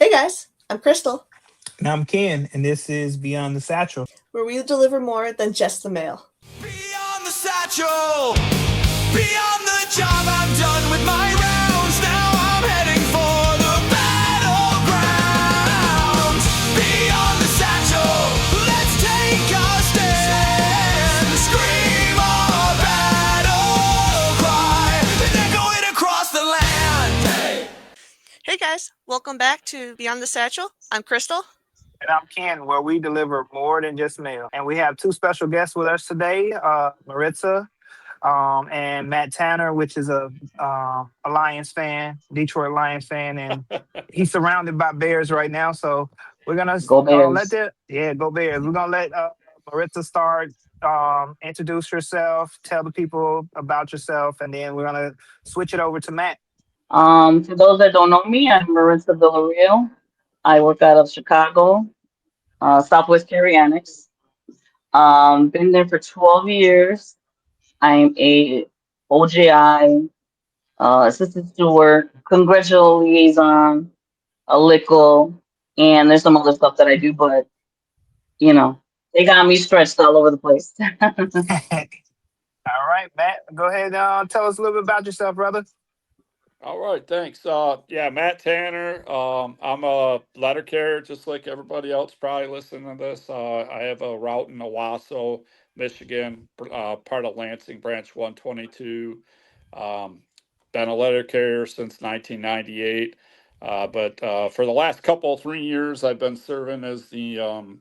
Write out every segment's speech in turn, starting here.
Hey guys, I'm Crystal, And I'm Ken, and this is Beyond the Satchel. where we deliver more than just the mail. Beyond the satchel, beyond the job, I'm done with my rounds. Now I'm heading for the battlegrounds. Beyond the satchel, let's take our stand. Scream our battle cry, and echo it across the land. Hey. Hey guys, welcome back to Beyond the Satchel. I'm Crystal. And I'm Ken, where we deliver more than just mail. And we have two special guests with us today, Maritza and Matt Tanner, which is a Lions fan, Detroit Lions fan, and he's surrounded by Bears right now. So we're gonna Go let Bears. the go Bears. We're gonna let Maritza start. Introduce yourself, tell the people about yourself, and then we're gonna switch it over to Matt. For those that don't know me, I'm Maritza Villarreal. I work out of Chicago, Southwest Carrianics. Been there for 12 years. I'm a OJI assistant steward, congressional liaison, a lickle, and there's some other stuff that I do, but you know, they got me stretched all over the place. All right, Matt, go ahead. Tell us a little bit about yourself, brother. All right, thanks. Yeah, Matt Tanner. I'm a letter carrier, just like everybody else probably listening to this. I have a route in Owasso, Michigan, part of Lansing Branch 122. Um, been a letter carrier since 1998. But for the last 3 years, I've been serving as the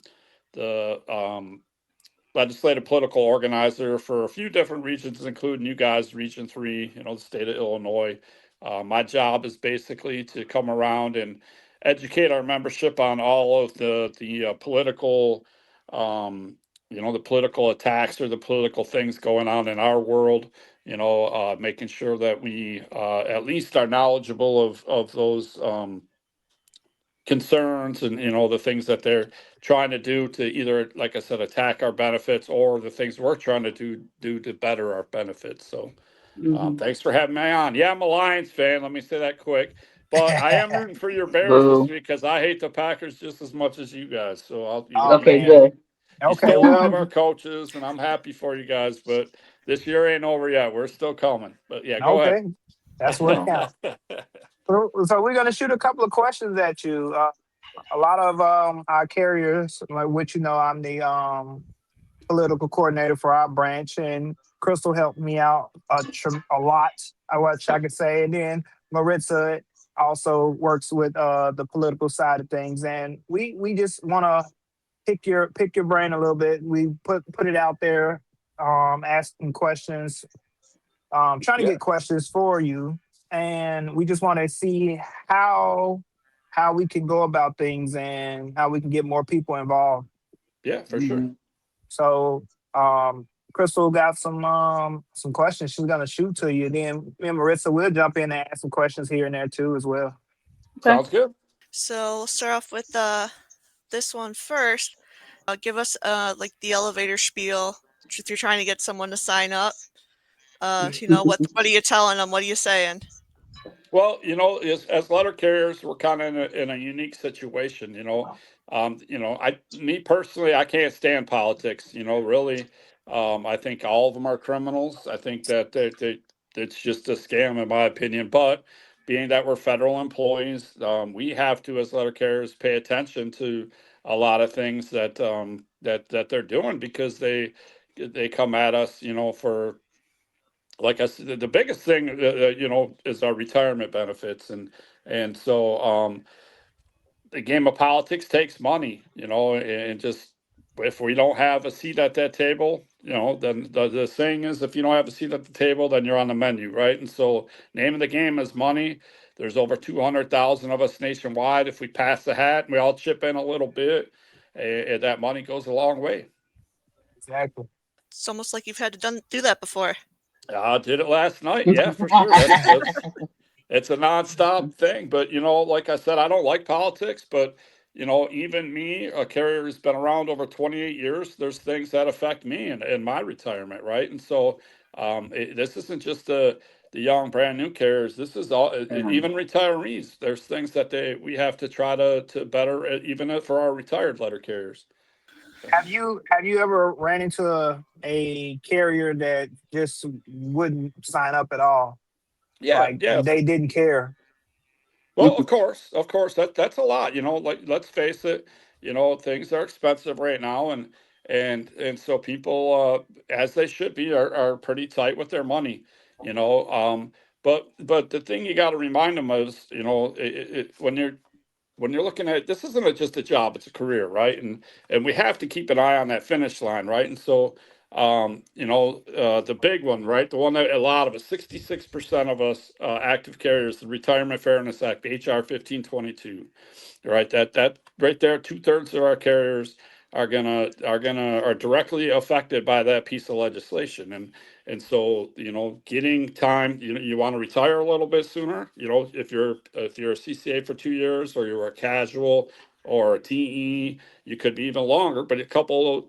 legislative political organizer for a few different regions, including you guys, Region 3, the state of Illinois. My job is basically to come around and educate our membership on all of the political, the political attacks or the political things going on in our world. Making sure that we at least are knowledgeable of those concerns and the things that they're trying to do to either, like I said, attack our benefits or the things we're trying to do to better our benefits. So Hmm. thanks for having me on. Yeah, I'm a Lions fan. Let me say that quick. But I am rooting for your Bears this Boo. week because I hate the Packers just as much as you guys. So Oh Okay, man. good. you Okay, stole one of well, our coaches, and I'm happy for you guys. But this year ain't over yet. We're still coming. But yeah, go okay, ahead. that's what Oh, counts. So we're gonna shoot a couple of questions at you. A lot of our carriers, like which I'm the political coordinator for our branch, and Crystal helped me out a lot. I wish I could say, and then Maritza also works with the political side of things, and we just want to pick your brain a little bit. We put it out there, asking questions, trying to Yeah, get questions for you, and we just want to see how how we can go about things and how we can get more people involved. yeah, for sure. hmm. So, Crystal got some questions she's gonna shoot to you. Then me and Marissa will jump in and ask some questions here and there too as well. Okay. Sounds good. So we'll start off with this one first. Give us like the elevator spiel if you're trying to get someone to sign up. What are you telling them? What are you saying? Well, as letter carriers, we're kind of in a unique situation. Me personally, I can't stand politics. Really, I think all of them are criminals. I think that it's just a scam, in my opinion. But being that we're federal employees, we have to, as letter carriers, pay attention to a lot of things that they're doing because they come at us, for like I said, the biggest thing, is our retirement benefits, and so the game of politics takes money, and just if we don't have a seat at that table, then the saying is, if you don't have a seat at the table, then you're on the menu, right? And so, name of the game is money. There's over 200,000 of us nationwide. If we pass the hat and we all chip in a little bit, that money goes a long way. Exactly. It's almost like you've had to do that before. I did it last night. Yeah, for sure. That's it's a nonstop thing. But like I said, I don't like politics. But even me, a carrier who's been around over 28 years, there's things that affect me in my retirement, right? And so this isn't just the young brand new carriers, this is all, Yeah. even retirees, there's things that we have to try to better, even for our retired letter carriers. So, Have you ever ran into a carrier that just wouldn't sign up at all? yeah, Like yeah. they didn't care. Well, of course, that's a lot. Like, let's face it. Things are expensive right now, and so people, as they should be, are pretty tight with their money. You know, but the thing you got to remind them is, when you're looking at, this isn't just a job, it's a career, right? And we have to keep an eye on that finish line, right? And so, the big one, right, the one that a lot of us, 66% of us, active carriers, the Retirement Fairness Act, HR 1522, right? That right there, 2/3 of our carriers are directly affected by that piece of legislation. And so, getting time, you want to retire a little bit sooner. If you're a CCA for 2 years, or you're a casual or a TE, you could be even longer. But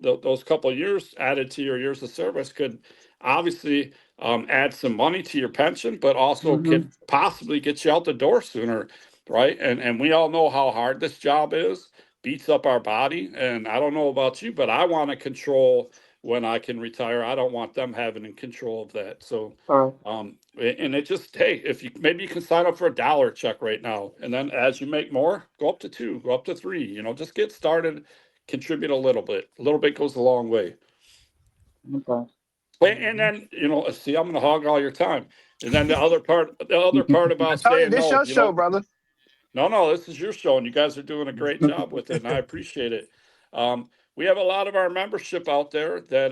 those couple of years added to your years of service could obviously, add some money to your pension, but also Hmm. could possibly get you out the door sooner, right? And we all know how hard this job is, beats up our body. And I don't know about you, but I want to control when I can retire. I don't want them having in control of that. So, Correct. and it just, hey, if you maybe you can sign up for a dollar check right now, and then as you make more, go up to two, go up to three. Just get started, contribute a little bit. A little bit goes a long way. Okay. And then, see, I'm going to hog all your time. And then the other part I about told you saying this no, your show, brother. no, no, this is your show, and you guys are doing a great job with it, and I appreciate it. We have a lot of our membership out there that,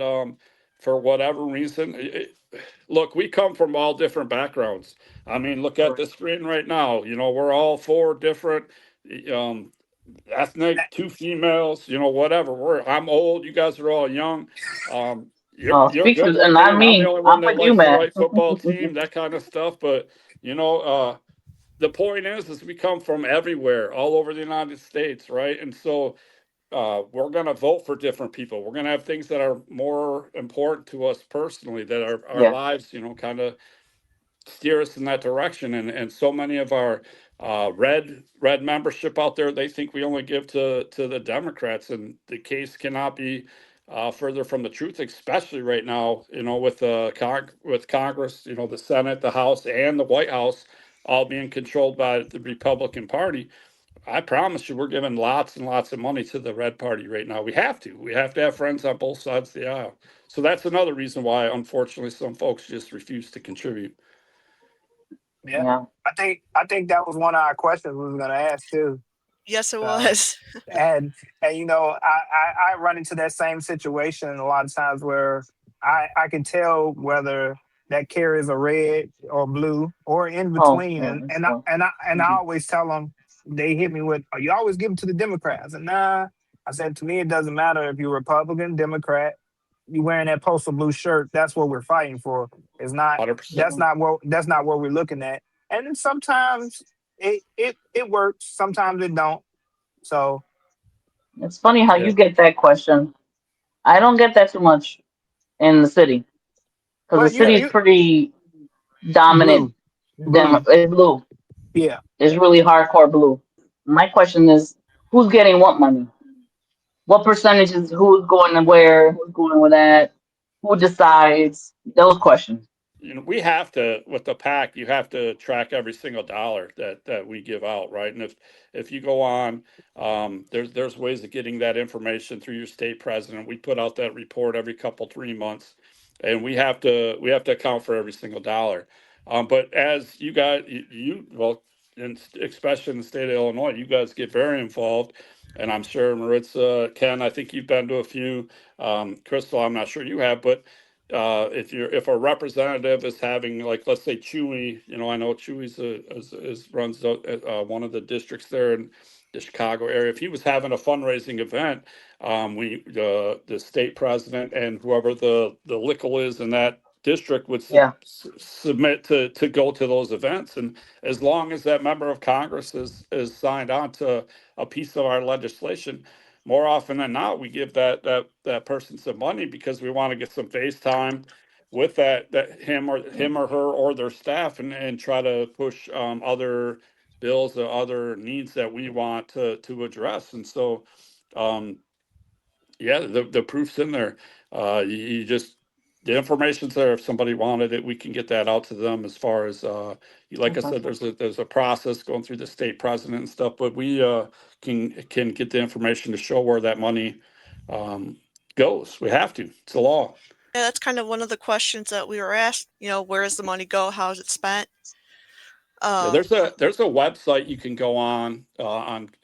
for whatever reason, look, we come from all different backgrounds. I mean, look at Correct. the screen right now. We're all four different, um, ethnic, two females. Whatever. I'm old. You guys are all young. You're Speak for good and not looking. I'm the me. only one I'm that with you, likes the man. right football team. That kind of stuff. But you know, the point is we come from everywhere, all over the United States, right? And so, we're going to vote for different people. We're going to have things that are more important to us personally, that our Yeah. lives, kind of steer us in that direction. And so many of our, red membership out there, they think we only give to the Democrats, and the case cannot be, further from the truth, especially right now, with Congress, the Senate, the House, and the White House all being controlled by the Republican Party. I promise you, we're giving lots and lots of money to the red party right now. We have to. We have to have friends on both sides of the aisle. So that's another reason why, unfortunately, some folks just refuse to contribute. Yeah, Yeah. I think that was one of our questions we were going to ask too. Yes, it Uh, was. and I run into that same situation a lot of times where I can tell whether that carries a red or blue or in Oh, between, yeah. and That's and I, cool. and I and I Hmm. always tell them, they hit me with, "Oh, you always give them to the Democrats," and nah. I said, to me it doesn't matter if you're Republican, Democrat, you wearing that postal blue shirt. That's what we're fighting for. It's not 100%. that's not what we're looking at. And then sometimes it works, sometimes it don't. So, It's funny how Yeah. you get that question. I don't get that too much in the city because the but you city Yeah. is you pretty dominant. blue, blue, It's blue. yeah. It's really hardcore blue. My question is, who's getting what money? What percentage is who's going to where? Who's going with that? Who decides? Those questions. We have to, with the pack, you have to track every single dollar that we give out, right? And if you go on, there's ways of getting that information through your state president. We put out that report every couple 3 months, and we have to account for every single dollar. But as you guys, well, and especially in the state of Illinois, you guys get very involved. And I'm sure Maritza, Ken, I think you've been to a few. Crystal, I'm not sure you have, but, if a representative is having, like, let's say Chewy, I know Chewy's runs one of the districts there in the Chicago area. If he was having a fundraising event, the state president and whoever the lickle is in that district would Yeah. submit to go to those events. And as long as that member of Congress is signed on to a piece of our legislation, more often than not, we give that person some money because we want to get some face time. with that him or her or their staff, and try to push other bills or other needs that we want to address. And so, um, yeah, the proof's in there. You just the information's there. If somebody wanted it, we can get that out to them. As far as like I Okay. said, there's a process going through the state president and stuff, but we can get the information to show where that money um, goes. We have to. It's the law. Yeah, that's kind of one of the questions that we were asked. Where does the money go? How is it spent? Yeah, Um, there's a website you can go on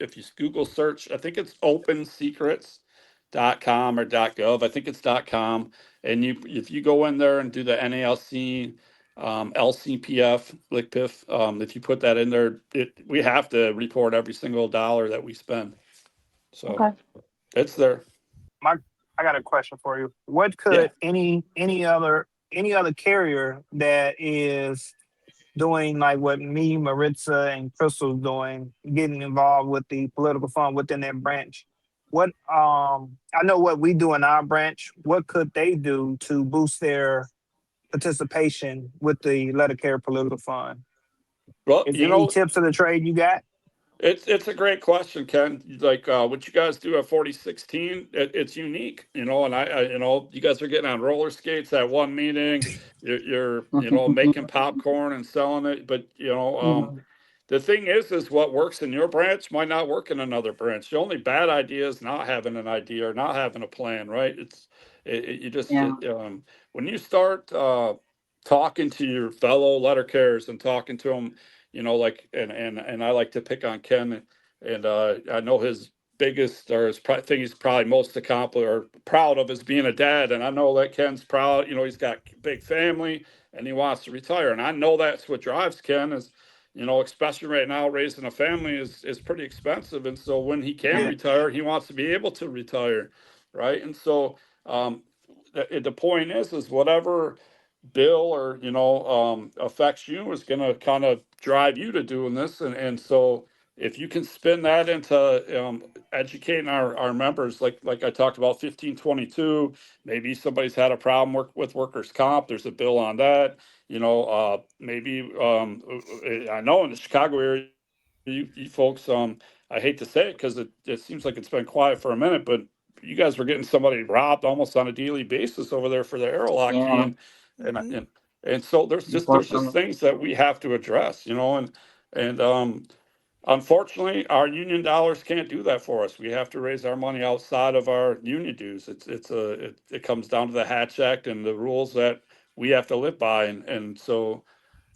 if you Google search. I think it's opensecrets.com or .gov. I think it's .com. And if you go in there and do the NALC, LCPF, LICPIF, if you put that in there, we have to report every single dollar that we spend. So Okay. it's there. My, I got a question for you. What Yeah. could any other carrier that is doing like what me, Maritza, and Crystal's doing, getting involved with the political fund within their branch? What I know what we do in our branch. What could they do to boost their participation with the Letter Care Political Fund? Well, Is there any tips of the trade you got? It's a great question, Ken. Like what you guys do at 4016, it's unique, and you guys are getting on roller skates at one meeting. You're making popcorn and selling it, but Mhm. the thing is what works in your branch might not work in another branch. The only bad idea is not having an idea or not having a plan, right? You just Yeah. when you start talking to your fellow letter carriers and talking to them, like and I like to pick on Ken, and I know his biggest or thing he's probably most accomplished or proud of is being a dad, and I know that Ken's proud. He's got a big family and he wants to retire, and I know that's what drives Ken is especially right now, raising a family is pretty expensive. And so when he can Yeah, retire, he wants to be able to retire, right? And so um, the point is whatever bill or affects you is going to kind of drive you to doing this. And so if you can spin that into educating our members, like I talked about 1522, maybe somebody's had a problem with workers' comp. There's a bill on that. Maybe I know in the Chicago area, you folks, I hate to say it because it seems like it's been quiet for a minute, but you guys were getting somebody robbed almost on a daily basis over there for the airlock key, Yeah. and mhm. and so there's just Unfortunately. things that we have to address, and unfortunately, our union dollars can't do that for us. We have to raise our money outside of our union dues. It comes down to the Hatch Act and the rules that we have to live by, and so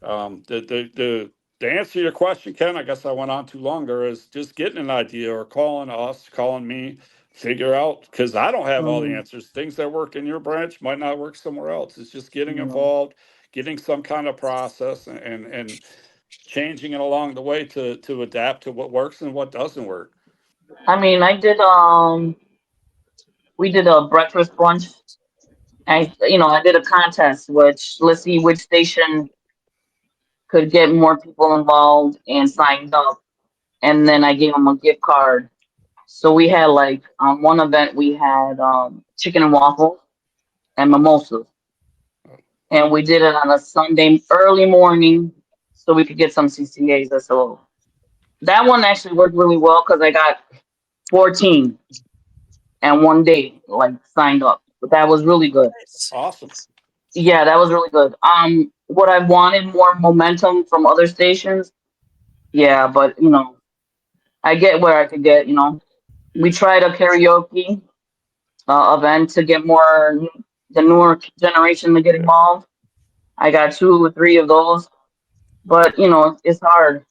the answer to your question, Ken, I guess I went on too long there, is just getting an idea or calling us, calling me, figure out, because I don't have all the Mm, answers. Things that work in your branch might not work somewhere else. It's just getting no. involved, getting some kind of process, and changing it along the way to adapt to what works and what doesn't work. I mean, we did a breakfast brunch. I did a contest, which let's see which station could get more people involved and signed up, and then I gave them a gift card. So we had like one event we had chicken and waffles and mimosas, and we did it on a Sunday early morning so we could get some CCAs. So that one actually worked really well because I got 14 and one day like signed up. But that was really good. Nice. Awesome. Yeah, that was really good. What I wanted more momentum from other stations. Yeah, but I get where I could get. We tried a karaoke event to get more the newer generation to get Yeah. involved. I got two or three of those, but it's hard.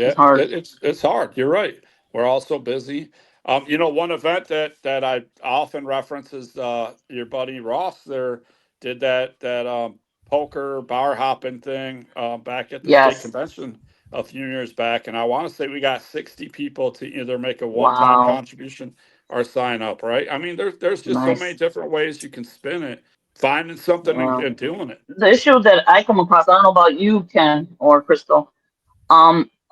It's Yeah, hard. it's hard. You're right. We're all so busy. One event that I often reference is your buddy Ross there did that poker bar hopping thing back at the state Yes. convention a few years back, and I want to say we got 60 people to either make a one-time Wow. contribution or sign up. Right? I mean, there's just so many Nice. different ways you can spin it. Finding something and, Yeah. and doing it. The issue that I come across, I don't know about you, Ken or Crystal.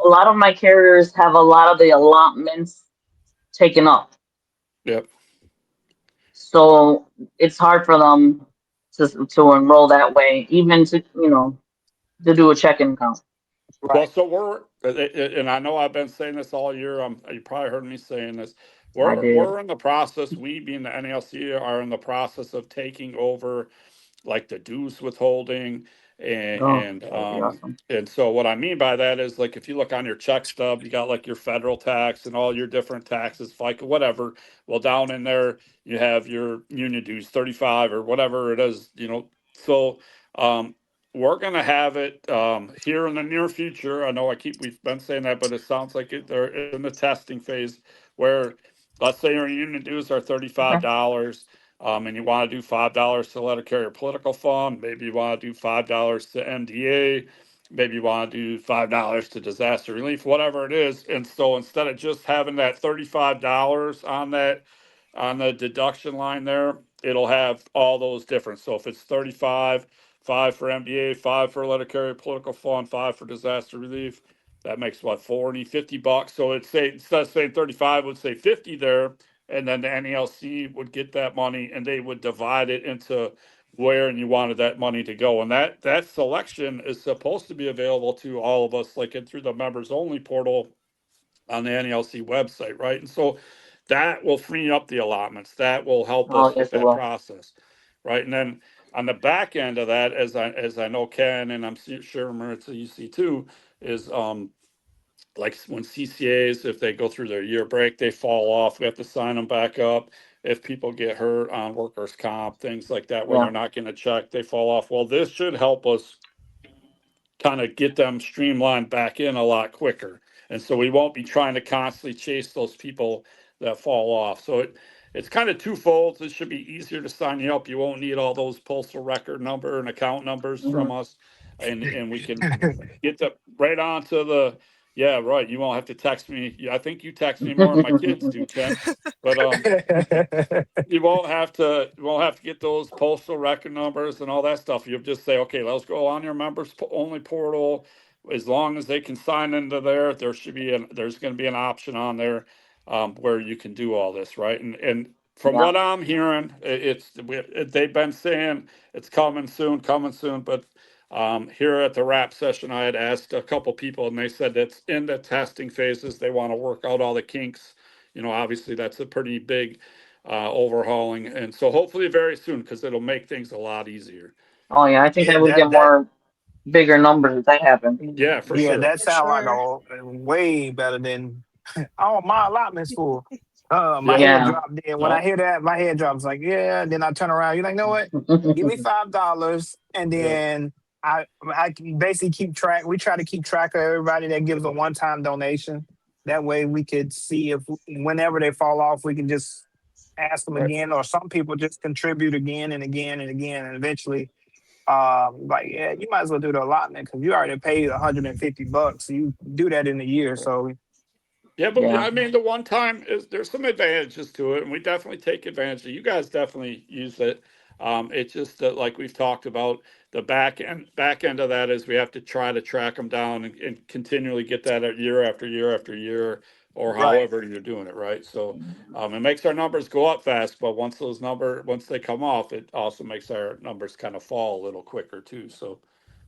A lot of my carriers have a lot of the allotments taken up, Yep. so it's hard for them. to enroll that way, even to to do a checking account. Well, Right. so and I know I've been saying this all year. You probably heard me saying this. I did. We're in the process. We, being the NALC, are in the process of taking over like the dues withholding Oh, that'd be awesome. and so what I mean by that is like if you look on your check stub, you got like your federal tax and all your different taxes, FICA, whatever. Well, down in there you have your union dues, 35 or whatever it is, So um, we're gonna have it here in the near future. I know we've been saying that, but it sounds like they're in the testing phase where let's say your union dues are Okay. $35, and you want to do $5 to letter carrier political fund, maybe you want to do $5 to MDA, maybe you want to do $5 to disaster relief, whatever it is. And so instead of just having that $35 on the deduction line there, it'll have all those different. So if it's 35, five for MDA, five for letter carrier political fund, five for disaster relief, that makes what, 40, $50. So it's say instead of saying 35, would say 50 there, and then the NELC would get that money and they would divide it into where and you wanted that money to go. And that selection is supposed to be available to all of us, like through the members only portal on the NELC website, right? And so that will free up the allotments. That will help Oh, us with yes, it that will. process, right? And then on the back end of that, as I know Ken and I'm sure Maritza you see too, is like when CCAs, if they go through their year break, they fall off. We have to sign them back up. If people get hurt on workers' comp, things like that, where Yeah. they're not getting a check, they fall off. Well, this should help us kind of get them streamlined back in a lot quicker. And so we won't be trying to constantly chase those people that fall off. So it's kind of twofold. It should be easier to sign you up. You won't need all those postal record number and account numbers Hmm. from us. And we can get the right onto the, yeah, right. You won't have to text me. I think you text me more than my kids do, Ken. But you won't have to get those postal record numbers and all that stuff. You'll just say, okay, let's go on your members only portal. As long as they can sign into there, there's going to be an option on there where you can do all this, right? And from Yeah. what I'm hearing, they've been saying it's coming soon. But here at the wrap session, I had asked a couple people, and they said that's in the testing phases. They want to work out all the kinks. Obviously that's a pretty big overhauling, and so hopefully very soon because it'll make things a lot easier. Oh, yeah. I think Yeah, I would get that more bigger numbers if that happened. Yeah, for yeah, sure. that For sound like sure. way better than oh my allotment's full. My Yeah, head Yeah. dropped. Then when I no, hear that, my head drops. Like yeah. Then I turn around. You're like, know what? Give me $5, and yeah, then I can basically keep track. We try to keep track of everybody that gives a one time donation. That way we could see if whenever they fall off, we can just ask them Right. again. Or some people just contribute again and again and again, and eventually like yeah, you might as well do the allotment because you already paid $150. So you do that in a year. So yeah. But Yeah. I mean, the one time is there's some advantages to it, and we definitely take advantage of. You guys definitely use it. It's just that, like we've talked about, the back end of that is we have to try to track them down and continually get that year after year after year, or right, however you're doing it, right? So it makes our numbers go up fast, but once they come off, it also makes our numbers kind of fall a little quicker too. So,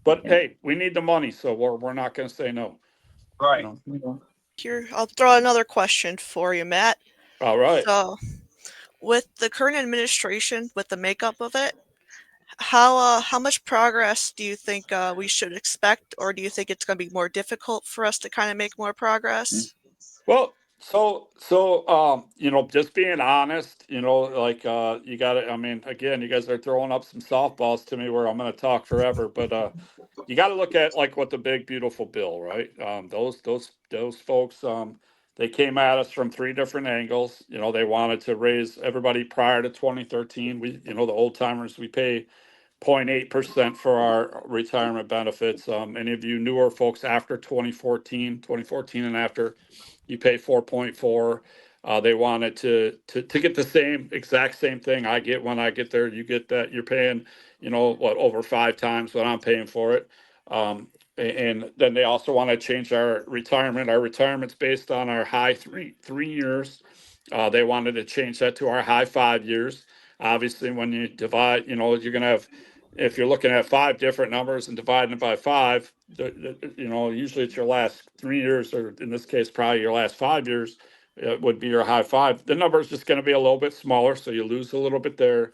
but Yeah. hey, we need the money, so we're not going to say no. You right. know. Yeah. Here, I'll throw another question for you, Matt. All right. So, with the current administration, with the makeup of it, how much progress do you think we should expect, or do you think it's going to be more difficult for us to kind of make more progress? Well, just being honest, like you got to. I mean, again, you guys are throwing up some softballs to me where I'm going to talk forever, but you got to look at like what the big beautiful bill, right? Those folks, they came at us from three different angles. They wanted to raise everybody prior to 2013. The old timers, we pay 0.8% for our retirement benefits. Any of you newer folks after 2014 and after, you pay 4.4. They wanted to get the exact same thing I get when I get there. You get that. You're paying, what, over 5 times what I'm paying for it. And then they also want to change our retirement. Our retirement's based on our high three years. They wanted to change that to our high 5 years. obviously when you divide, you're going to have, if you're looking at five different numbers and dividing it by five, usually it's your last 3 years, or in this case, probably your last 5 years, would be your high five. The number is just going to be a little bit smaller, so you lose a little bit there.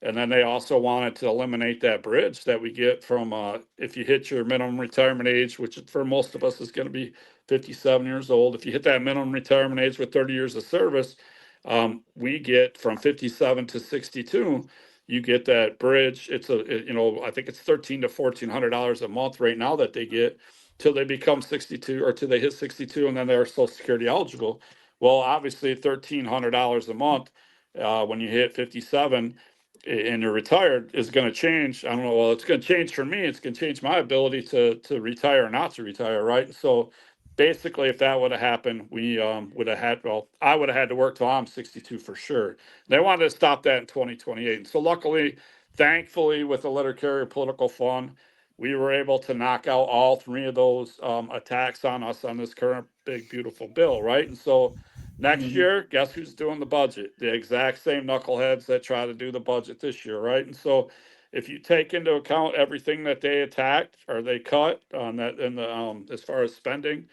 And then they also wanted to eliminate that bridge that we get from if you hit your minimum retirement age, which for most of us is going to be 57 years old. If you hit that minimum retirement age with 30 years of service, we get from 57 to 62. You get that bridge. I think it's $1,300 to $1,400 a month right now that they get till they become 62, or till they hit 62, and then they're Social Security eligible. Well, obviously $1,300 a month when you hit 57 and you're retired is going to change. I don't know. Well, it's going to change for me. It's going to change my ability to retire or not to retire, right? So basically, if that would have happened, we would have had. Well, I would have had to work till I'm 62 for sure. They wanted to stop that in 2028. And so luckily, thankfully, with the letter carrier political fund, we were able to knock out all three of those attacks on us on this current big beautiful bill, right? And so next Mhm. year, guess who's doing the budget? The exact same knuckleheads that try to do the budget this year, right? And so if you take into account everything that they attacked or they cut on that in the as far as spending,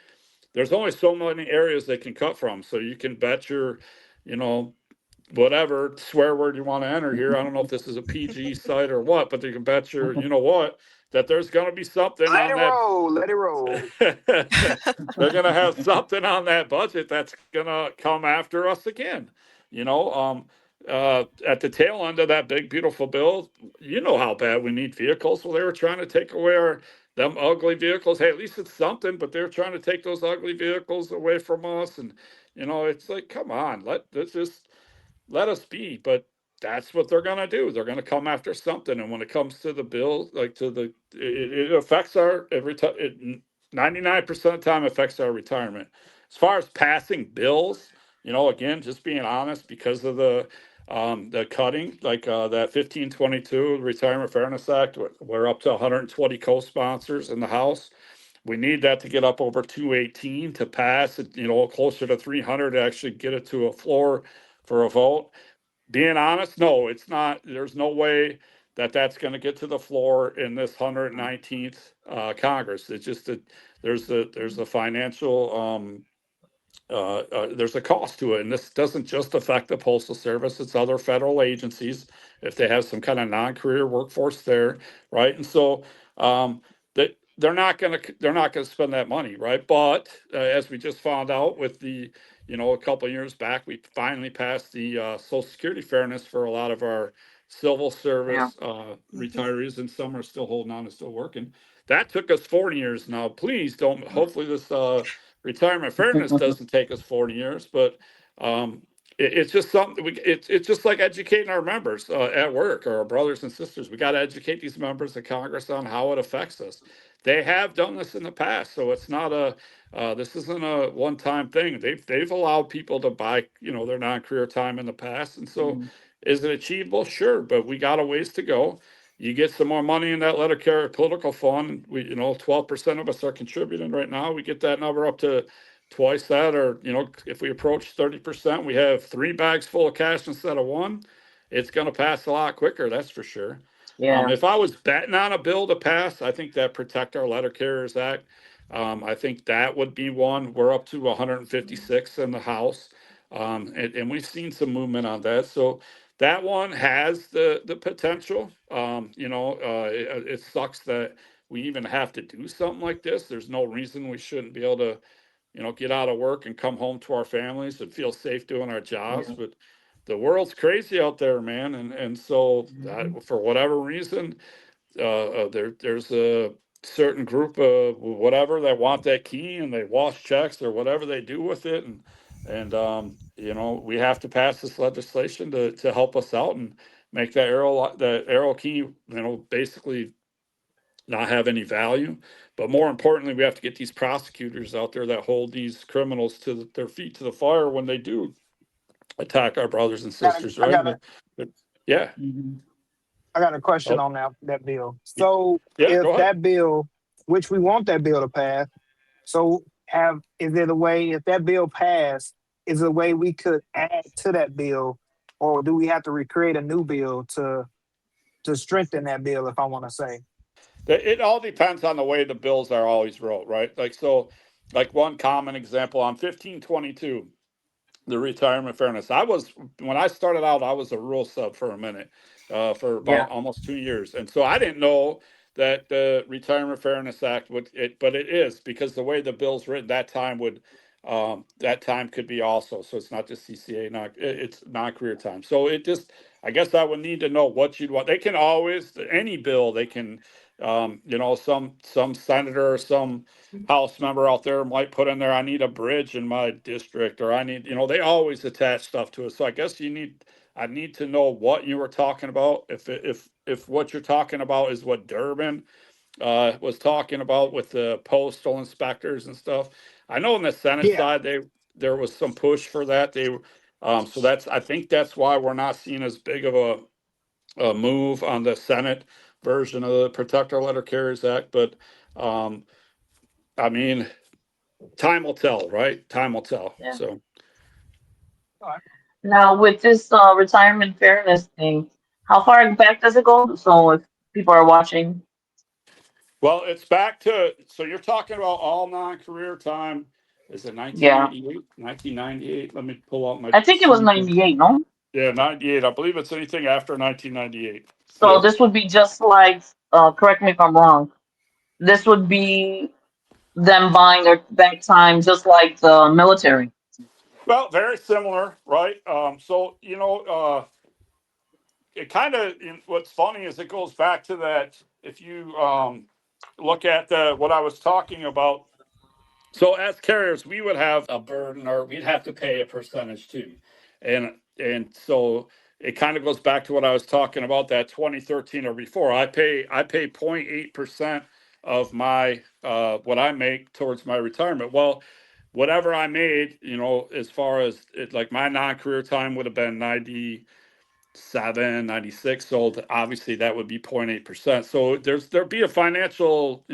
there's only so many areas they can cut from. So you can bet your, you know, whatever swear word you want to enter here. I don't know if this is a PG site or what, but you can bet your, you know what, that there's going to be something Let on it that. roll. Let it roll. They're going to have something on that budget that's going to come after us again. At the tail end of that big beautiful bill, you know how bad we need vehicles. Well, they were trying to take away our them ugly vehicles. Hey, at least it's something, but they're trying to take those ugly vehicles away from us. And it's like, come on, let's just let us be. But that's what they're going to do. They're going to come after something. And when it comes to the bill, like it affects our every time. 99% of the time affects our retirement. As far as passing bills, again, just being honest, because of the cutting, like that 1522 Retirement Fairness Act, we're up to 120 co-sponsors in the House. We need that to get up over 218 to pass, closer to 300 to actually get it to a floor for a vote. Being honest, no, it's not. There's no way that that's going to get to the floor in this 119th Congress. It's just that there's a financial there's a cost to it, and this doesn't just affect the Postal Service; it's other federal agencies if they have some kind of non-career workforce there, right? And so that they're not going to spend that money, right? But as we just found out with a couple of years back, we finally passed the Social Security fairness for a lot of our civil Yeah. service Mhm. retirees, and some are still holding on and still working. That took us 40 years now. Please don't. Hopefully, this retirement fairness doesn't take us 40 years, but it's just something it's just like educating our members at work, or our brothers and sisters. We got to educate these members of Congress on how it affects us. They have done this in the past, so it's not this isn't a one-time thing. They've allowed people to buy their non-career time in the past, and so Mhm. is it achievable? Sure, but we got a ways to go. You get some more money in that letter carrier political fund. 12% of us are contributing right now. We get that number up to twice that, or if we approach 30%, we have 3 bags full of cash instead of one. It's going to pass a lot quicker, that's for sure. Yeah. If I was betting on a bill to pass, I think that Protect Our Letter Carriers Act. I think that would be one. We're up to 156 in the House, and we've seen some movement on that. So that one has the potential. It sucks that we even have to do something like this. There's no reason we shouldn't be able to, get out of work and come home to our families and feel safe doing our jobs. Yeah. But the world's crazy out there, man, and so Mhm. that, for whatever reason, there's a certain group of whatever that want that key, and they wash checks or whatever they do with it, and we have to pass this legislation to help us out and make that arrow key, basically not have any value. But more importantly, we have to get these prosecutors out there that hold these criminals to their feet to the fire when they do attack our brothers and I got a, sisters, I right? got a, Yeah. Mhm. I got a question Oh, on that bill. So yeah. if Go ahead. that bill, which we want that bill to pass, so is there a way, if that bill passed, is there a way we could add to that bill or do we have to recreate a new bill to strengthen that bill, if I want to say? It all depends on the way the bills are always wrote, right? Like so, like one common example on 1522, the retirement fairness. I was when I started out, I was a rural sub for a minute, for Yeah. about almost 2 years, and so I didn't know that the Retirement Fairness Act would it, but it is because the way the bill's written, that time could be also. So it's not just CCA, it's non-career time. So it just, I guess I would need to know what you'd want. They can always any bill they can, some senator or some House member out there might put in there, I need a bridge in my district, or I need, they always attach stuff to it. So I guess I need to know what you were talking about. If what you're talking about is what Durbin was talking about with the postal inspectors and stuff. I know on the Senate Yeah, side, there was some push for that. So I think that's why we're not seeing as big of a move on the Senate version of the Protect Our Letter Carriers Act. But um, I mean, time will tell, right? Time will tell. Yeah. So, all right. Now with this retirement fairness thing, how far back does it go? So if people are watching, well, it's back to, so you're talking about all non-career time. Is it yeah, 1988, 1998? Let me pull out my I think it was sheet. 98, no? Yeah, 98. I believe it's anything after 1998. So Yep. this would be just like, correct me if I'm wrong. This would be them buying their back time, just like the military. Well, very similar, right? So, it kind of, what's funny is it goes back to that. If you look at what I was talking about, so as carriers, we would have a burden, or we'd have to pay a percentage too, and so it kind of goes back to what I was talking about, that 2013 or before. I pay 0.8% of my what I make towards my retirement. Well, whatever I made, as far as it, like my non-career time would have been 97, 96. So obviously that would be 0.8%. So there'd be a financial,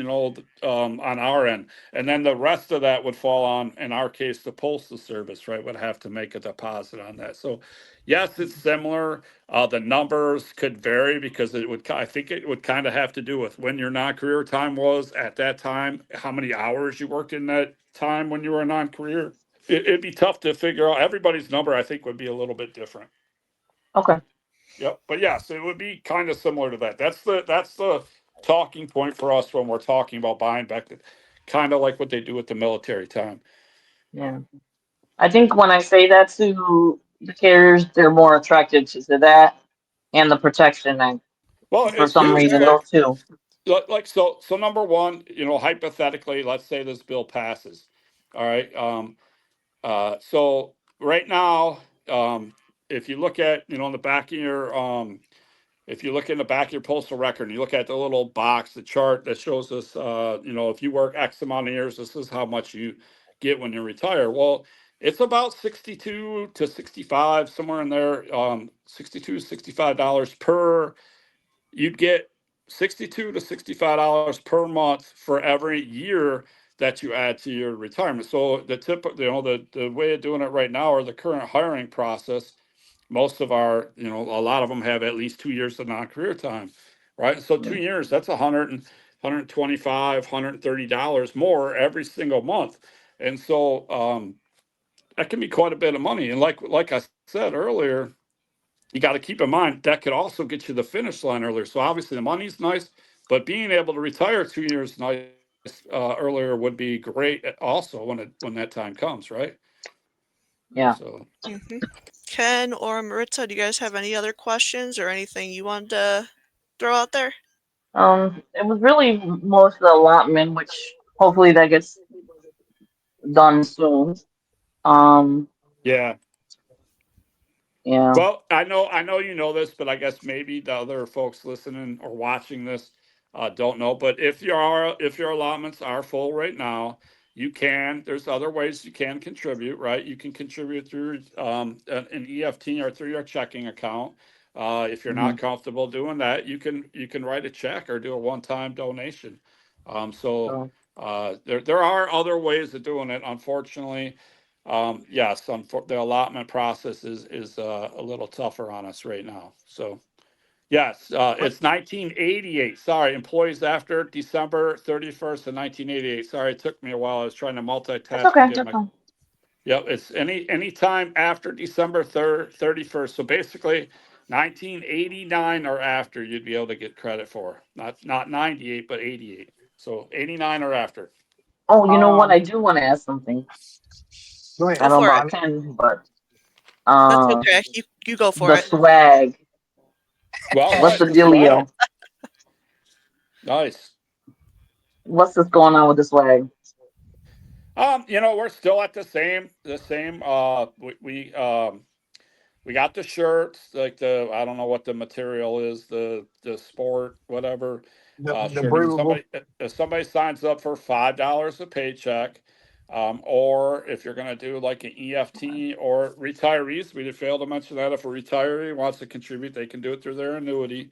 on our end. And then the rest of that would fall on, in our case, the postal service, right, would have to make a deposit on that. So yes, it's similar. The numbers could vary because I think it would kind of have to do with when your non-career time was at that time, how many hours you worked in that time when you were a non-career. It'd be tough to figure out. Everybody's number, I think, would be a little bit different. Okay. Yep. But yes, it would be kind of similar to that. That's the talking point for us when we're talking about buying back, kind of like what they do with the military time. Yeah. I think when I say that to the carriers, they're more attracted to that and the protection act Well, for it's some huge. reason. Those two. So number one, hypothetically, let's say this bill passes. All right. So right now, if you look at, in the back of your if you look in the back of your postal record and you look at the little box, the chart that shows us, if you work X amount of years, this is how much you get when you retire. Well, it's about 62 to 65, somewhere in there, 62 $65 per, you'd get 62 to $65 per month for every year that you add to your retirement. So the way of doing it right now, or the current hiring process, most of a lot of them have at least 2 years of non-career time, right? So 2 years, that's 125, $130 more every single month. And so that can be quite a bit of money. And like I said earlier, you got to keep in mind that could also get you the finish line earlier. So obviously the money's nice, but being able to retire 2 years nice earlier would be great also when that time comes, right? Yeah. So Hmm. Ken or Maritza, do you guys have any other questions or anything you wanted to throw out there? It was really most of the allotment, which hopefully that gets done soon. Um, yeah. yeah. Well, I know you know this, but I guess maybe the other folks listening or watching this don't know. But if your allotments are full right now, there's other ways you can contribute, right? You can contribute through an EFT or through your checking account. If you're Hmm. not comfortable doing that, you can write a check or do a one-time donation. So So there are other ways of doing it. Unfortunately, yes, the allotment process is a little tougher on us right now. So yes, What? it's 1988. Sorry, employees after December 31st of 1988. Sorry, it took me a while. I was trying to That's multitask and okay. get That's my. fine. Yep, it's any time after December 31st. So basically, 1989 or after, you'd be able to get credit for. Not 98, but 88. So 89 or after. Oh, you know what? I Um, do want to ask something. Go I Go ahead. don't for know. it. I can, but That's uh, okay. You go for the it. swag. Well, What's what the the swag? dealio? Nice. What's this going on with the swag? We're still at the same. We got the shirts, like I don't know what the material is, the sport, whatever, The shirt. If breathable. somebody signs up for $5 a paycheck, or if you're gonna do like an EFT or retirees, we failed to mention that if a retiree wants to contribute, they can do it through their annuity.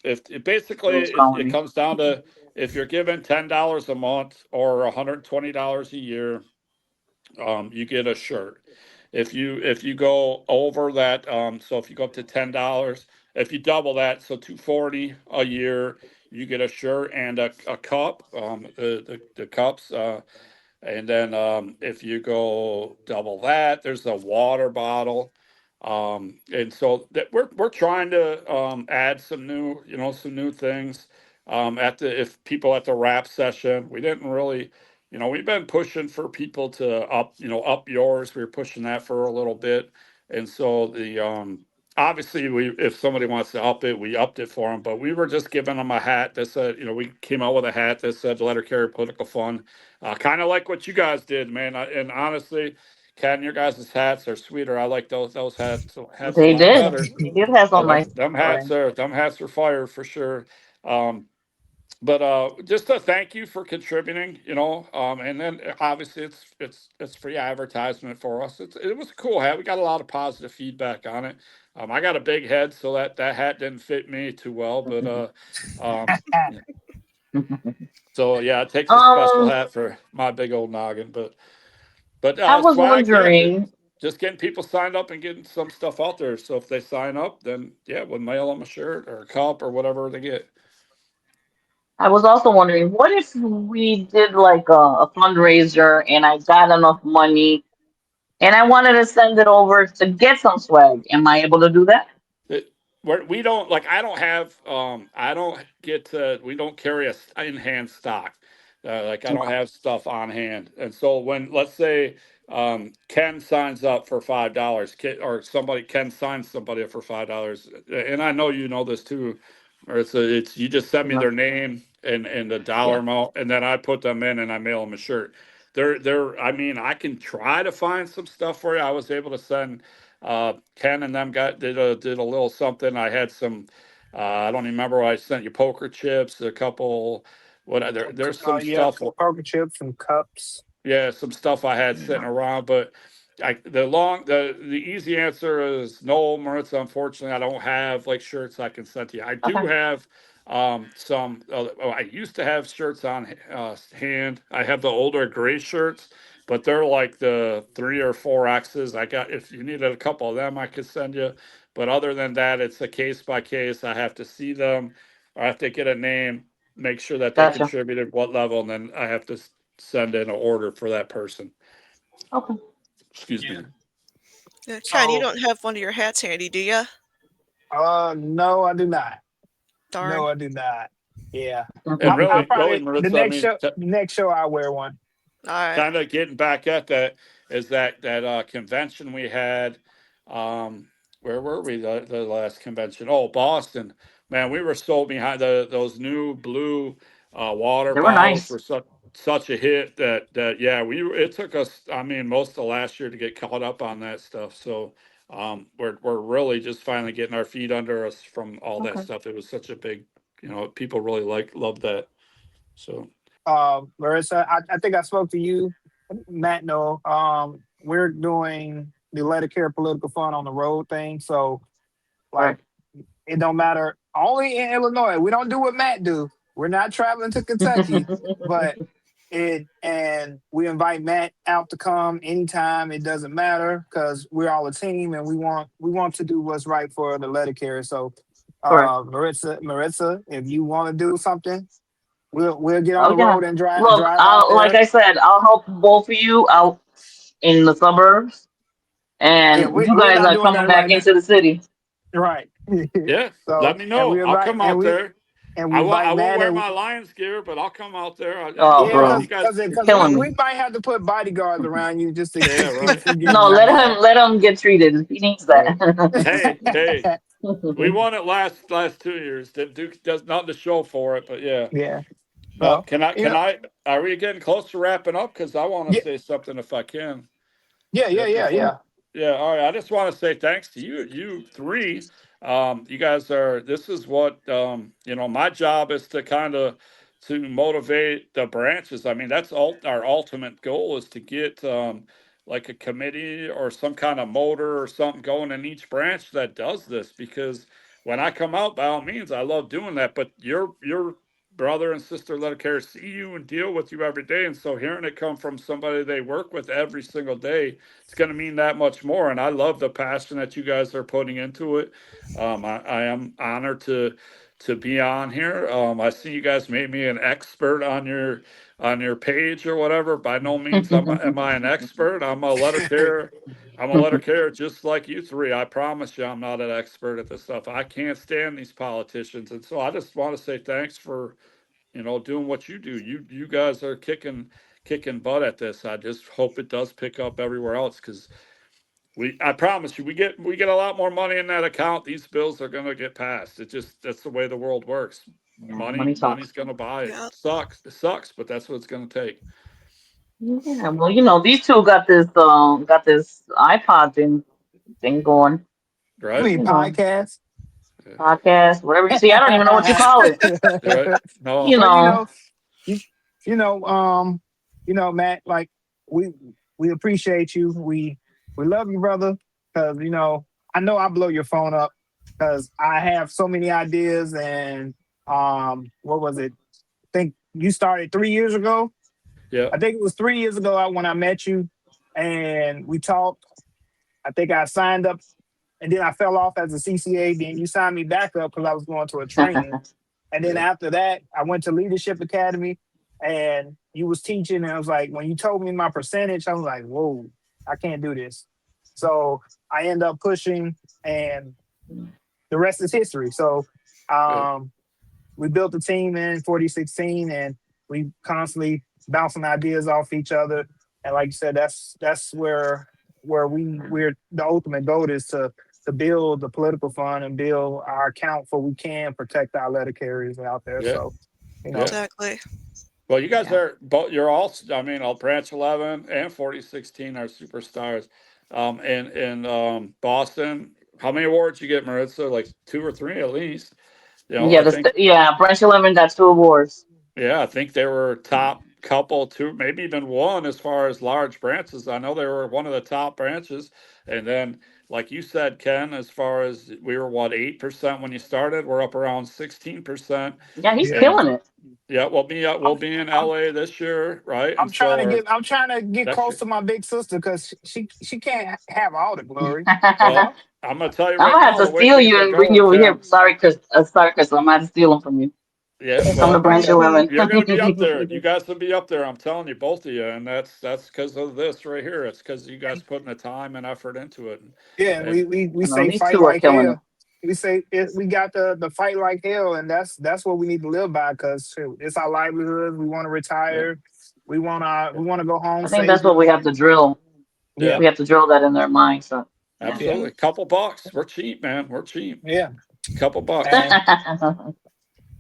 If it basically Who's calling it me? comes down to if you're given $10 a month or $120 a year, you get a shirt. If you go over that, so if you go up to $10, if you double that, so 240 a year, you get a shirt and a cup. The cups. And then if you go double that, there's a water bottle. And so that we're trying to add some new things. At the if people at the rap session, we didn't really, we've been pushing for people to up yours. We were pushing that for a little bit, and so the obviously we if somebody wants to up it, we upped it for them. But we were just giving them a hat that said, we came out with a hat that said "Let her carry political fun." Kind of like what you guys did, man. And honestly, Ken, your guys' hats are sweeter. I like those hats a They lot did. better. They did have some nice Them hats swag. are fire for sure. Um, but just to thank you for contributing, and then obviously it's free advertisement for us. It was a cool hat. We got a lot of positive feedback on it. I got a big head, so that hat didn't fit me too well, but um, yeah. So yeah, it takes a special um, hat for my big old noggin. But I was swag, yeah, wondering. just getting people signed up and getting some stuff out there. So if they sign up, then yeah, we'll mail them a shirt or a cup or whatever they get. I was also wondering, what if we did like a fundraiser and I got enough money and I wanted to send it over to get some swag? Am I able to do that? It, we don't like. I don't get to. We don't carry in hand stock. Like I don't Okay. have stuff on hand, and so when let's say Ken signs up for $5, or somebody Ken signs somebody up for $5, and I know you know this too, or it's you just send me No. their name and the dollar Yeah. amount, and then I put them in and I mail them a shirt. They're. I mean, I can try to find some stuff for you. I was able to send Ken and them did a little something. I had some. I don't even remember what I sent you. Poker chips, a couple. There's some Yeah, stuff. poker chips and cups. Yeah, some stuff I had sitting around, but the easy answer is no, Maritza. Unfortunately, I don't have like shirts I can send to you. I do Okay. have some. I used to have shirts on hand. I have the older gray shirts, but they're like the 3 or 4 X's. I got if you needed a couple of them, I could send you. But other than that, it's a case by case. I have to see them. I have to get a name, make sure that they Gotcha. contributed what level, and then I have to send in an order for that person. Okay. Excuse me. Yeah, Ken, you So, don't have one of your hats handy, do you? no, I do not. No, Darn. I do not. Yeah, And I'll really, probably Maritza, I mean, the next show I'll wear one. All right. kind of getting back at that is that convention we had. Um, where were we the last convention? Oh, Boston. Man, we were so behind those new blue water They were bottles nice. were such a hit that yeah it took us. I mean, most of last year to get caught up on that stuff. So we're really just finally getting our feet under us from all that Okay. stuff. It was such a big, people really loved that. So. Marissa, I think I spoke to you, Matt. No, we're doing the Let It Care political fund on the road thing. So, Right. like, it don't matter. Only in Illinois, we don't do what Matt do. We're not traveling to Kentucky, but and we invite Matt out to come anytime. It doesn't matter because we're all a team and we want to do what's right for the letter carrier. So, Correct. Maritza, if you want to do something, we'll get on Oh the yeah. road and Look, drive out like there. I said, I'll help both of you out in the suburbs, Yeah, and you we're guys not are doing coming that back right now. into the city. Right. Yeah, let So me and know. we I'll invite come out there. and we I invite won't Matt wear and my Lions gear, but I'll come out there. Oh, You yeah, know, bro, you guys. you're because killing we me. might have to put bodyguards around you just to Yeah, right. get No, you in there. let him get treated. He needs Right. that. Hey, we won it last 2 years. Duke does nothing to show for it, but yeah. Yeah. Well, So can I? you Can know, I? Are we getting close to wrapping up? Because I want to yeah, say something if I can. yeah, yeah, yeah, Before, yeah. yeah, all right. I just want to say thanks to you three. You guys are. This is what My job is to kind of to motivate the branches. I mean, that's all. Our ultimate goal is to get like a committee or some kind of motor or something going in each branch that does this. Because when I come out, by all means, I love doing that. But your brother and sister letter carrier see you and deal with you every day, and so hearing it come from somebody they work with every single day, it's going to mean that much more. And I love the passion that you guys are putting into it. I am honored to be on here. I see you guys made me an expert on your page or whatever. By no means am I an expert. I'm a letter carrier. I'm a letter carrier just like you three. I promise you, I'm not an expert at this stuff. I can't stand these politicians, and so I just want to say thanks for doing what you do. You guys are kicking butt at this. I just hope it does pick up everywhere else because I promise you, we get a lot more money in that account. These bills are gonna get passed. That's the way the world works. Yeah, money Money's talks. gonna buy it. Yeah. It sucks, but that's what it's gonna take, Yeah, well, these two got this iPod thing going. I right? mean You know, podcast. Yeah. podcast, whatever you see. I don't even know what you call it. Right? No, You Well, know, you, you know, Matt, like we we appreciate you. We love you, brother, because I know I blow your phone up because I have so many ideas and what was it? I think you started 3 years ago. yeah, I think it was 3 years ago when I met you and we talked. I think I signed up and then I fell off as a CCA. Then you signed me back up because I was going to a training. And then yeah, after that, I went to Leadership Academy and you was teaching. And I was like, when you told me my percentage, I was like, whoa, I can't do this. So I end up pushing and the rest is history. So yeah, um, we built a team in 4016 and we constantly bouncing ideas off each other. And like you said, that's where we're the ultimate goal is to build the political fund and build our account for we can protect our letter carriers out there. yeah, So, you know, yeah. Exactly. Well, you guys yeah. are both. You're all. I mean, all Branch 11 and 4016 are superstars. In Boston, how many awards you get, Maritza? Like two or three at least. yeah, I think. Branch 11 got two awards. Yeah, I think they were top couple, two, maybe even one as far as large branches. I know they were one of the top branches. And then, like you said, Ken, as far as we were what 8% when you started, we're up around 16%. Yeah, he's Yeah. And killing it. yeah, we'll I'm, be in I'm LA this year, right? I'm And trying so to or get next close year. to my big sister because she can't have all the glory, you Well, know? I'm gonna tell you I'm right gonna have now to the way steal things you are and bring going, you over here. Ken. Sorry, Chris. I'm gonna have to steal them from you. Yeah, Come to well, Branch Yeah, 11. you're going to be up there. You guys will be up there. I'm telling you, both of you, and that's because of this right here. It's because you guys putting the time and effort into it, yeah, and we No, say these fight two are like killing it. hell. We say we got the fight like hell, and that's what we need to live by because it's our livelihood. We want to yeah, retire. yeah, We want to go home I think that's what safely. we have to drill. Yeah, yeah, We have to drill that in their minds. So, yeah. yeah, absolutely. Couple bucks. We're cheap, man. We're cheap. yeah. Couple bucks. And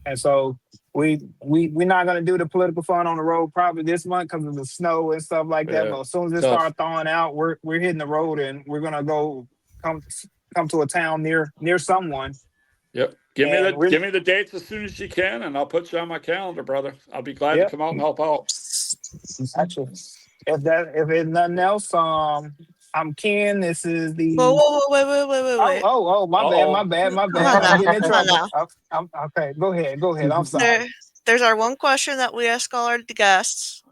and so we're not gonna do the political fund on the road probably this month because of the snow and stuff like that. Yeah, But as soon as it tough. starts thawing out, we're hitting the road and we're gonna go come come to a town near someone. Yep. And we're Give me the dates as soon as you can, and I'll put you on my calendar, brother. I'll be glad to yeah. come out and help out. Actually, if it's nothing else, I'm Ken. This is Whoa, the whoa, whoa, wait, wait, wait, wait, wait. my Uh bad, my oh. bad, my Come bad. on I'm now. getting in Come on trouble. now. I'm okay. Go ahead. I'm sorry. There's our one question that we ask all our guests.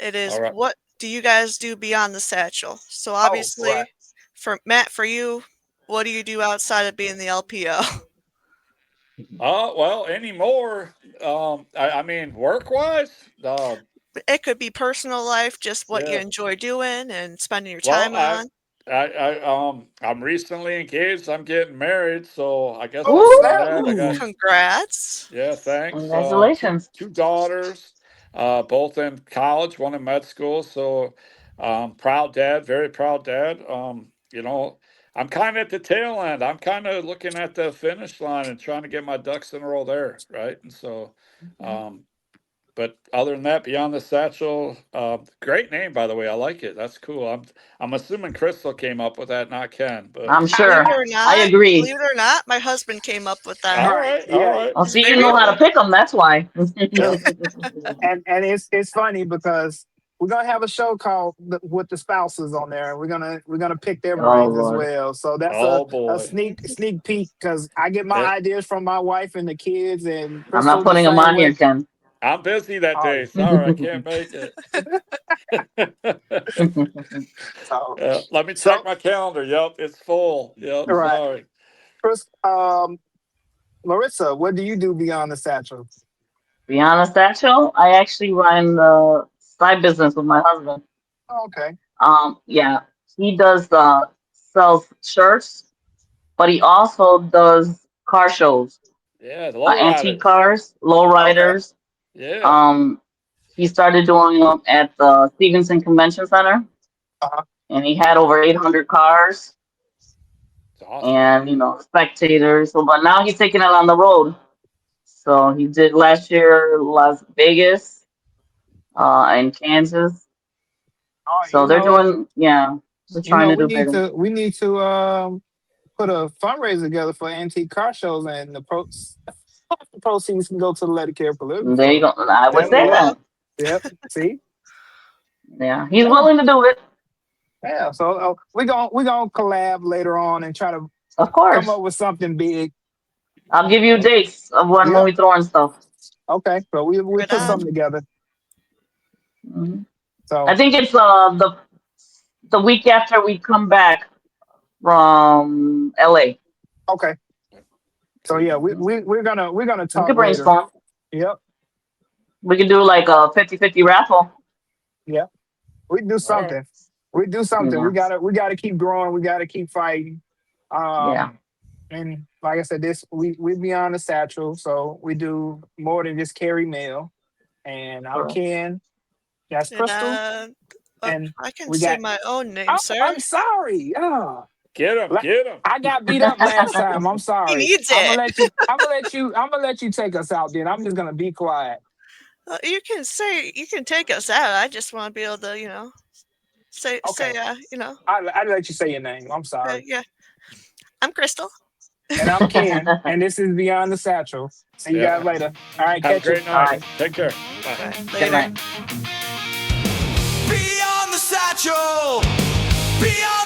It is. All right. What do you guys do beyond the satchel? So Oh, right. obviously, for Matt, for you, what do you do outside of being the LPO? Well, anymore. I mean, work wise. It could be personal life, just what you Yeah. enjoy doing and spending your Well, time on. I'm recently engaged. I'm getting married, so I guess Oh, other than snap. that, I Ooh, got Congrats. yeah, thanks. congratulations. Two daughters, both in college, one in med school. So, proud dad, very proud dad. I'm kind of at the tail end. I'm kind of looking at the finish line and trying to get my ducks in a row there, right? And so, um, but other than that, Beyond the Satchel, great name by the way. I like it. That's cool. I'm assuming Crystal came up with that, not Ken. But I'm Believe sure. it or I not, agree. my husband came up with that. all Right. right, all Yeah. right. Oh, He's see, you very know how to cool. pick them. That's why. Yeah. And it's funny because we're gonna have a show called with the spouses on there. We're gonna pick their Oh brains as Lord, well. So that's Oh a boy. sneak peek because I get my Eh, ideas from my wife and the kids, and I'm not Crystal the putting them same on here, way. Ken. I'm busy that Oh, day. Sorry, I can't make it. so Let me check so my calendar. Yep, it's full. Yep, right, sorry. Chris. Maritza, what do you do beyond the satchel? Beyond the satchel, I actually run the side business with my husband. Oh, okay, Yeah, he does sells shirts, but he also does car shows, Yeah, the antique lowriders. cars, okay, lowriders. Yeah, Um, he started doing them at the Stevenson Convention Center, uh-huh. and he had over 800 cars it's awesome. and spectators. So, but now he's taking it on the road. So he did last year Las Vegas, and Kansas. Oh, So they're doing, yeah, they're trying to we do need bigger. to put a fundraiser together for antique car shows, and the proceeds can go to the Letter Care Political There you Fund. go. I would There Yep, you say yep, go. that. yep. See, Yeah, he's yeah, willing to do it, yeah. So we gonna collab later on and try to of come course. up with something big. I'll give you dates of when Yep. we throwing stuff. Okay. So we Right put on. something together. hmm I So think it's the week after we come back from LA. okay. So yeah, Cool. we're gonna We talk could later. brainstorm. Yep. We could do like a 50-50 raffle. Yep. We do All right. something. We do something. Yeah, We gotta keep growing. We gotta keep fighting. yeah. Um, and like I said, this we beyond the satchel, so we do more than just carry mail. And I'm Correct. Ken. That's And Crystal, and I can we say got. my own name, Oh, sir. I'm sorry. Get him, get him. I got beat up last time. I'm He sorry. needs I'm gonna it. let you. I'm gonna let you. I'm gonna let you take us out. Then I'm just gonna be quiet. You can take us out. I just want to be able to, say, Okay. you know, I let you say your name. I'm sorry. yeah. I'm Crystal. And I'm Ken. And this is Beyond the Satchel. See you guys Yeah. later. All right, Have a catch you. great All night. right. Take care. Bye. All right, Good later. night. Beyond the satchel. Beyond